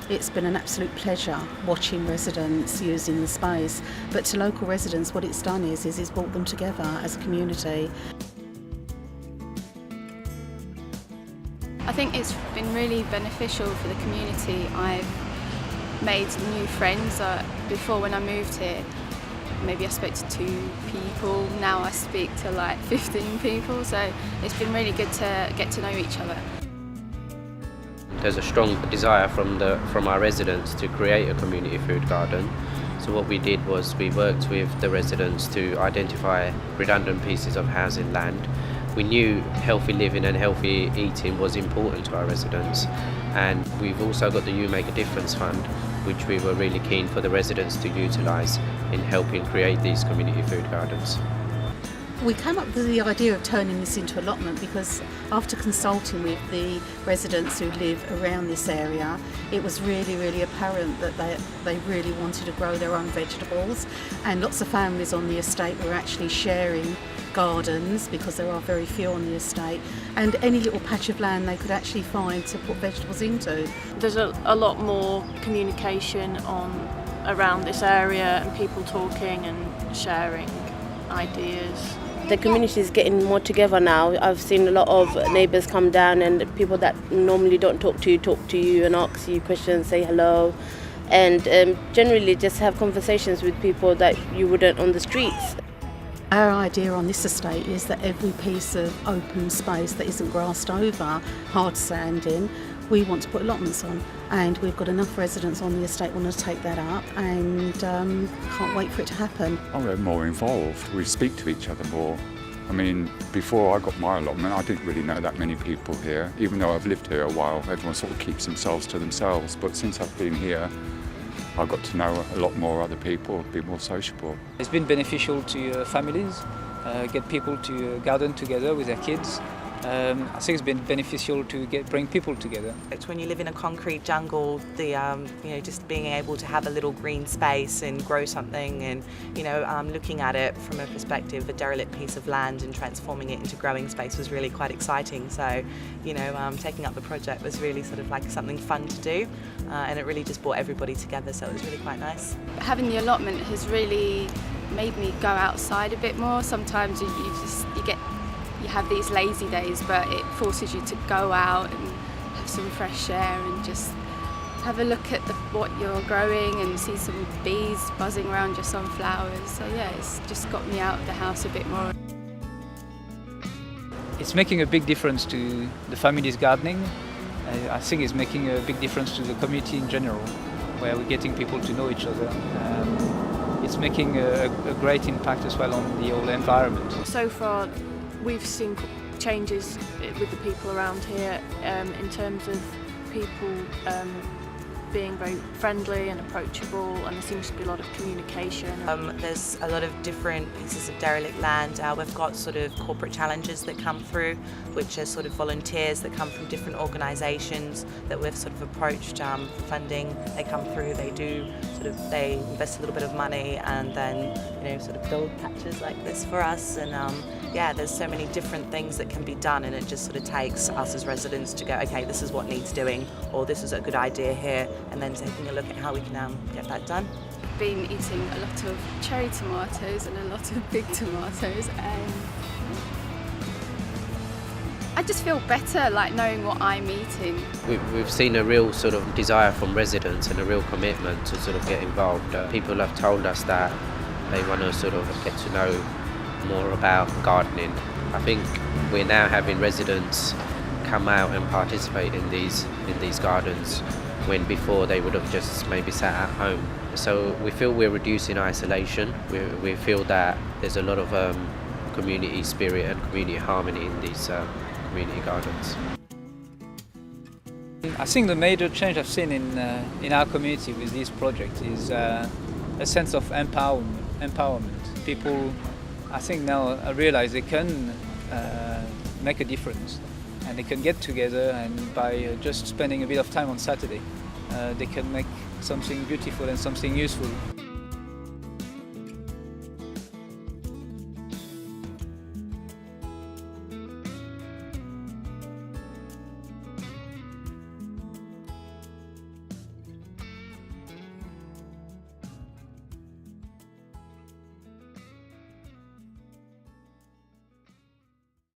It's been an absolute pleasure watching residents using the space, but to local residents what it's done is it's brought them together as a community. I think it's been really beneficial for the community. I've made new friends. Before, when I moved here, maybe I spoke to 2 people. Now I speak to like 15 people, so it's been really good to get to know each other. There's a strong desire from our residents to create a community food garden. So what we did was we worked with the residents to identify redundant pieces of housing land. We knew healthy living and healthy eating was important to our residents, and we've also got the You Make a Difference Fund, which we were really keen for the residents to utilise in helping create these community food gardens. We came up with the idea of turning this into allotment because after consulting with the residents who live around this area, it was really apparent that they really wanted to grow their own vegetables, and lots of families on the estate were actually sharing gardens because there are very few on the estate, and any little patch of land they could actually find to put vegetables into. There's a lot more communication around this area and people talking and sharing ideas. The community is getting more together now. I've seen a lot of neighbours come down, and people that normally don't talk to you and ask you questions, say hello, and generally just have conversations with people that you wouldn't on the streets. Our idea on this estate is that every piece of open space that isn't grassed over, hard sanding, we want to put allotments on, and we've got enough residents on the estate want to take that up, and can't wait for it to happen. We're more involved, we speak to each other more. I mean, before I got my allotment, I didn't really know that many people here. Even though I've lived here a while, everyone sort of keeps themselves to themselves, but since I've been here, I got to know a lot more other people, be more sociable. It's been beneficial to families, get people to garden together with their kids. I think it's been beneficial to bring people together. It's when you live in a concrete jungle, just being able to have a little green space and grow something, and looking at it from a perspective, a derelict piece of land, and transforming it into growing space was really quite exciting. So, taking up the project was really sort of like something fun to do, and it really just brought everybody together. So it was really quite nice. Having the allotment has really made me go outside a bit more. Sometimes you have these lazy days, but it forces you to go out and have some fresh air and just have a look at what you're growing and see some bees buzzing around your sunflowers. So yeah, it's just got me out of the house a bit more. It's making a big difference to the families gardening. I think it's making a big difference to the community in general, where we're getting people to know each other. It's making a great impact as well on the whole environment. So far, we've seen changes with the people around here in terms of people being very friendly and approachable, and there seems to be a lot of communication. There's a lot of different pieces of derelict land. We've got sort of corporate challenges that come through, which are sort of volunteers that come from different organisations that we've sort of approached for funding. They come through, they invest a little bit of money, and then sort of build patches like this for us. And there's so many different things that can be done, and it just sort of takes us as residents to go, okay, this is what needs doing, or this is a good idea here, and then taking a look at how we can get that done. I've been eating a lot of cherry tomatoes and a lot of big tomatoes, and I just feel better like knowing what I'm eating. We've seen a real sort of desire from residents and a real commitment to sort of get involved. People have told us that they want to sort of get to know more about gardening. I think we're now having residents come out and participate in these gardens when before they would have just maybe sat at home. So we feel we're reducing isolation. We feel that there's a lot of community spirit and community harmony in these community gardens. I think the major change I've seen in our community with this project is a sense of empowerment. People, I think now realize they can make a difference, and they can get together, and by just spending a bit of time on Saturday, they can make something beautiful and something useful.